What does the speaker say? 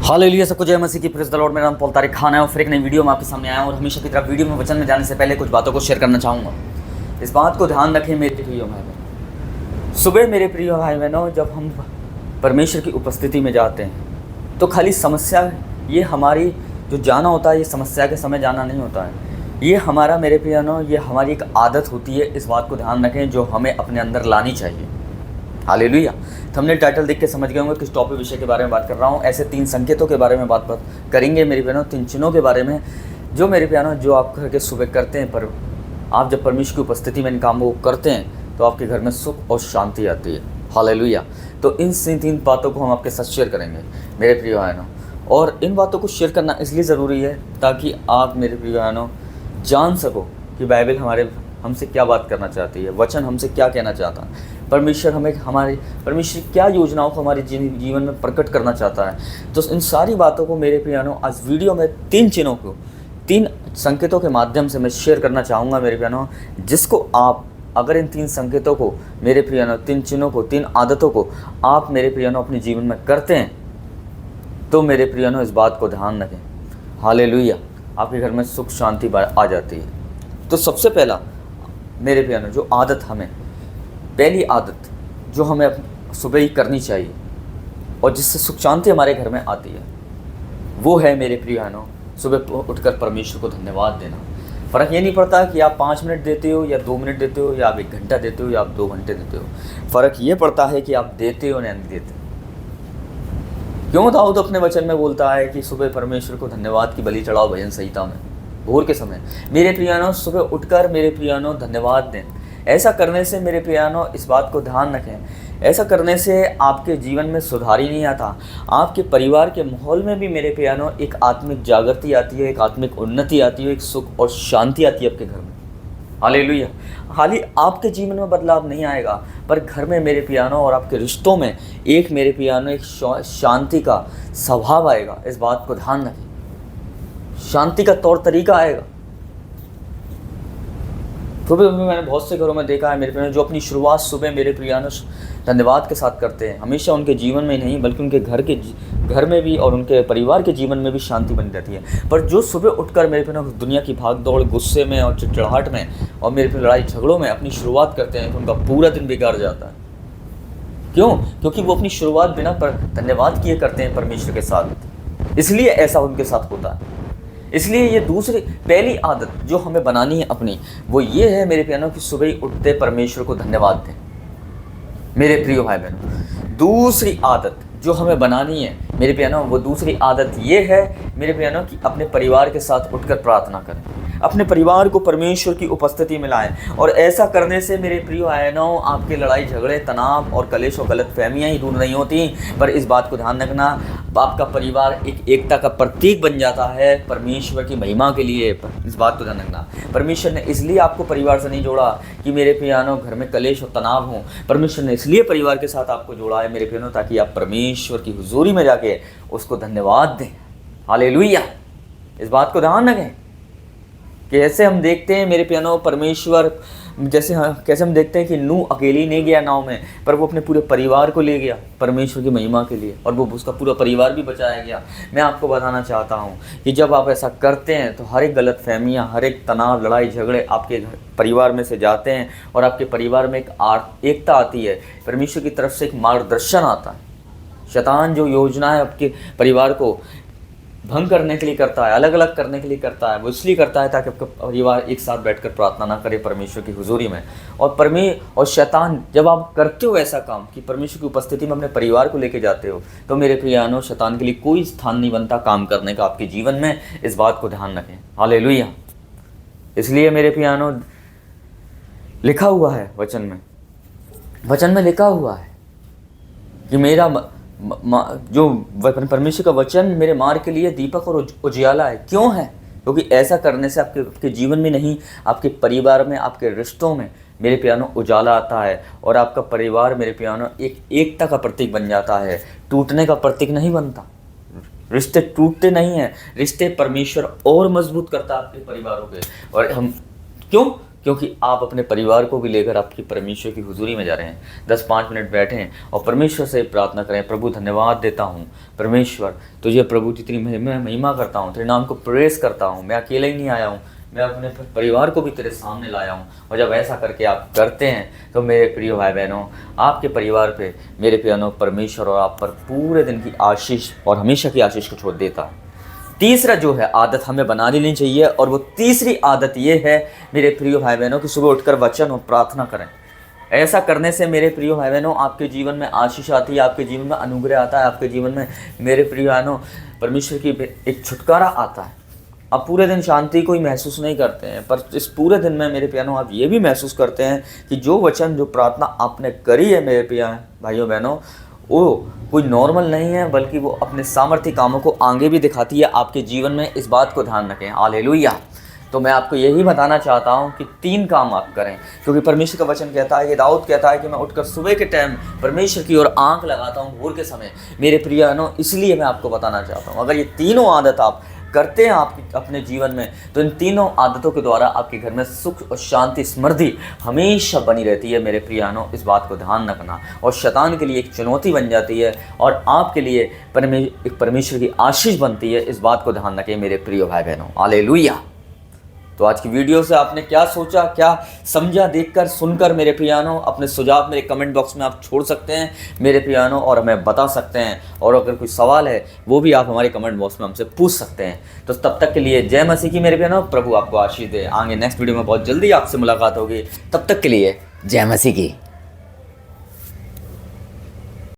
Hallelujah, सबको जय मसीह की। Praise the Lord. मेरा नाम पॉल तारिक खान है और फिर एक नई वीडियो में आपके सामने आया हूं और हमेशा की तरह वीडियो में वचन में जाने से पहले कुछ बातों को शेयर करना चाहूँगा। इस बात को ध्यान रखें मेरे प्रिय भाई बहनों, सुबह मेरे प्रिय भाई बहनों जब हम परमेश्वर की उपस्थिति में जाते हैं तो खाली समस्या, ये हमारी जो जाना होता है, ये समस्या के समय जाना नहीं होता है। ये हमारा मेरे प्रिय बहनों, ये हमारी एक आदत होती है। इस बात को ध्यान रखें जो हमें अपने अंदर लानी चाहिए। हालेलुया। तो हमने टाइटल देख के समझ गए होंगे किस टॉपिक विषय के बारे में बात कर रहा हूँ। ऐसे 3 संकेतों के बारे में बात करेंगे मेरी बहनों, 3 चिन्हों के बारे में जो मेरे बहनों जो आप घर के सुबह करते हैं, पर आप जब परमेश्वर की उपस्थिति में इन कामों को करते हैं तो आपके घर में सुख और शांति आती है। हालेलुया। तो इन 3 बातों को हम आपके साथ शेयर करेंगे मेरे प्रिय बहनों, और इन बातों को शेयर करना इसलिए ज़रूरी है ताकि आप मेरे प्रिय बहनों जान सको कि बाइबल हमसे क्या बात करना चाहती है, वचन हमसे क्या कहना चाहता है, परमेश्वर क्या योजनाओं को हमारे जीवन में प्रकट करना चाहता है। तो इन सारी बातों को मेरे प्रियानों आज वीडियो में 3 चिन्हों को, 3 संकेतों के माध्यम से मैं शेयर करना चाहूँगा मेरे प्रियानों, जिसको आप अगर इन 3 संकेतों को मेरे प्रियानों, 3 चिन्हों को, 3 आदतों को आप मेरे प्रियानों अपने जीवन में करते हैं तो मेरे प्रियानों इस बात को ध्यान रखें, हालेलुया, आपके घर में सुख शांति आ जाती है। तो सबसे पहला मेरे प्रियानों जो आदत, हमें पहली आदत जो हमें सुबह ही करनी चाहिए और जिससे सुख शांति हमारे घर में आती है, वो है मेरे प्रिय बहनों सुबह उठकर परमेश्वर को धन्यवाद देना। फ़र्क ये नहीं पड़ता कि आप 5 मिनट देते हो या 2 मिनट देते हो या आप 1 घंटा देते हो या आप 2 घंटे देते हो। फ़र्क ये पड़ता है कि आप देते हो या नहीं देते। क्यों दाऊद अपने वचन में बोलता है कि सुबह परमेश्वर को धन्यवाद की बलि चढ़ाओ भजन संहिता में, भोर के समय। मेरे प्रियानों सुबह उठकर मेरे प्रियानों धन्यवाद दें। ऐसा करने से मेरे प्रियानों इस बात को ध्यान रखें, ऐसा करने से आपके जीवन में सुधार ही नहीं आता, आपके परिवार के माहौल में भी मेरे प्रियानों एक आत्मिक जागृति आती है, एक आत्मिक उन्नति आती है, एक सुख और शांति आती है आपके घर में। हालेलुया। खाली आपके जीवन में बदलाव नहीं आएगा, पर घर में मेरे प्रियानों और आपके रिश्तों में एक मेरे प्रियानों एक शांति का स्वभाव आएगा। इस बात को ध्यान रखें, शांति का तौर तरीका आएगा। सुबह मैंने बहुत से घरों में देखा है मेरे प्रिय, जो अपनी शुरुआत सुबह मेरे प्रियानों धन्यवाद के साथ करते हैं। हमेशा उनके जीवन में ही नहीं बल्कि उनके घर में भी और उनके परिवार के जीवन में भी शांति बनी रहती है। पर जो सुबह उठकर मेरे प्रिय दुनिया की भाग दौड़, गुस्से में और चिड़चिड़ाहट में और मेरे प्रिय लड़ाई झगड़ों में अपनी शुरुआत करते हैं तो उनका पूरा दिन बिगाड़ जाता है। क्यों? क्योंकि वो अपनी शुरुआत बिना धन्यवाद किए करते हैं परमेश्वर के साथ, इसलिए ऐसा उनके साथ होता है। इसलिए ये पहली आदत जो हमें बनानी है अपनी, वो ये है मेरे प्रियानों कि सुबह ही उठते परमेश्वर को धन्यवाद दें मेरे प्रिय भाई बहनों। दूसरी आदत जो हमें बनानी है मेरे प्रियानों, वो दूसरी आदत ये है मेरे प्रियानों कि अपने परिवार के साथ उठकर प्रार्थना करें, अपने परिवार को परमेश्वर की उपस्थिति में लाएं। और ऐसा करने से मेरे प्रिय बहनों आपके लड़ाई झगड़े, तनाव और कलेश और गलत फहमियाँ ही दूर नहीं होती, पर इस बात को ध्यान रखना, आपका परिवार एक एकता का प्रतीक बन जाता है परमेश्वर की महिमा के लिए। इस बात को ध्यान रखना, परमेश्वर ने इसलिए आपको परिवार से नहीं जोड़ा कि मेरे प्रियानों घर में कलेश और तनाव हो। परमेश्वर ने इसलिए परिवार के साथ आपको जोड़ा है मेरे प्रियानों ताकि आप परमेश्वर की हुजूरी में जाके उसको धन्यवाद दें। हालेलुया। इस बात को ध्यान रखें कि ऐसे हम देखते हैं मेरे प्रियानों परमेश्वर कैसे हम देखते हैं कि नूह अकेली नहीं गया नाव में, पर वो अपने पूरे परिवार को ले गया परमेश्वर की महिमा के लिए, और वो उसका पूरा परिवार भी बचाया गया। मैं आपको बताना चाहता हूँ कि जब आप ऐसा करते हैं तो हर एक गलत फहमियाँ, हर एक तनाव, लड़ाई झगड़े आपके परिवार में से जाते हैं और आपके परिवार में एक एकता आती है, परमेश्वर की तरफ से एक मार्गदर्शन आता है। शैतान जो योजना है आपके परिवार को भंग करने के लिए करता है, अलग अलग करने के लिए करता है, वो इसलिए करता है ताकि आपका परिवार एक साथ बैठकर प्रार्थना ना करे परमेश्वर की हुजूरी में। और शैतान जब आप करते हो ऐसा काम कि परमेश्वर की उपस्थिति में अपने परिवार को लेके जाते हो, तो मेरे प्रियानों शैतान के लिए कोई स्थान नहीं बनता काम करने का आपके जीवन में। इस बात को ध्यान रखें। हालेलुया। इसलिए मेरे प्रियानों लिखा हुआ है वचन में लिखा हुआ है कि मेरा जो परमेश्वर का वचन मेरे मार्ग के लिए दीपक और उजियाला है। क्यों है? क्योंकि ऐसा करने से आपके जीवन में नहीं, आपके परिवार में, आपके रिश्तों में मेरे प्यानों उजाला आता है और आपका परिवार मेरे प्यानों एक एकता का प्रतीक बन जाता है, टूटने का प्रतीक नहीं बनता। रिश्ते टूटते नहीं हैं, रिश्ते परमेश्वर और मजबूत करता है आपके परिवारों के। और हम क्यों? क्योंकि आप अपने परिवार को भी लेकर आपकी परमेश्वर की हुजूरी में जा रहे हैं। 10-5 मिनट बैठें और परमेश्वर से प्रार्थना करें, प्रभु धन्यवाद देता हूँ परमेश्वर तुझे, प्रभु तेरी महिमा करता हूँ, तेरे नाम को प्रेस करता हूँ। मैं अकेले ही नहीं आया हूँ, मैं अपने परिवार को भी तेरे सामने लाया हूँ। और जब ऐसा करके आप करते हैं तो मेरे प्रिय भाई बहनों, आपके परिवार पे मेरे प्रियनों परमेश्वर और आप पर पूरे दिन की आशीष और हमेशा की आशीष को छोड़ देता है। तीसरा जो है आदत हमें बना लेनी चाहिए, और वो तीसरी आदत ये है मेरे प्रिय भाई बहनों कि सुबह उठकर वचन और प्रार्थना करें। ऐसा करने से मेरे प्रिय भाई बहनों आपके जीवन में आशीष आती है, आपके जीवन में अनुग्रह आता है, आपके जीवन में मेरे प्रिय बहनों परमेश्वर की एक छुटकारा आता है। आप पूरे दिन शांति को ही महसूस नहीं करते हैं, पर इस पूरे दिन में मेरे प्यारों आप ये भी महसूस करते हैं कि जो वचन जो प्रार्थना आपने करी है मेरे प्रिय भाइयों बहनों, वो कोई नॉर्मल नहीं है, बल्कि वो अपने सामर्थ्य कामों को आगे भी दिखाती है आपके जीवन में। इस बात को ध्यान रखें। हालेलुया। तो मैं आपको यही बताना चाहता हूँ कि 3 काम आप करें, क्योंकि परमेश्वर का वचन कहता है कि दाऊद कहता है कि मैं उठकर सुबह के टाइम परमेश्वर की ओर आंख लगाता हूँ भोर के समय। मेरे प्रिय बहनों, इसलिए मैं आपको बताना चाहता हूँ, अगर ये तीनों आदत आप करते हैं आप अपने जीवन में, तो इन तीनों आदतों के द्वारा आपके घर में सुख और शांति समृद्धि हमेशा बनी रहती है। मेरे प्रियानो, इस बात को ध्यान रखना। और शैतान के लिए एक चुनौती बन जाती है और आपके लिए परमेश्वर की आशीष बनती है। इस बात को ध्यान रखें मेरे प्रिय भाई बहनों। हालेलुया। तो आज की वीडियो से आपने क्या सोचा, क्या समझा, देखकर सुनकर मेरे प्रियानो, अपने सुझाव मेरे कमेंट बॉक्स में आप छोड़ सकते हैं मेरे प्रियानो, और हमें बता सकते हैं। और अगर कोई सवाल है वो भी आप हमारे कमेंट बॉक्स में हमसे पूछ सकते हैं। तो तब तक के लिए जय मसीह की मेरे प्रियानो, प्रभु आपको आशीष दे। आगे नेक्स्ट वीडियो में बहुत जल्दी आपसे मुलाकात होगी। तब तक के लिए जय मसीह की।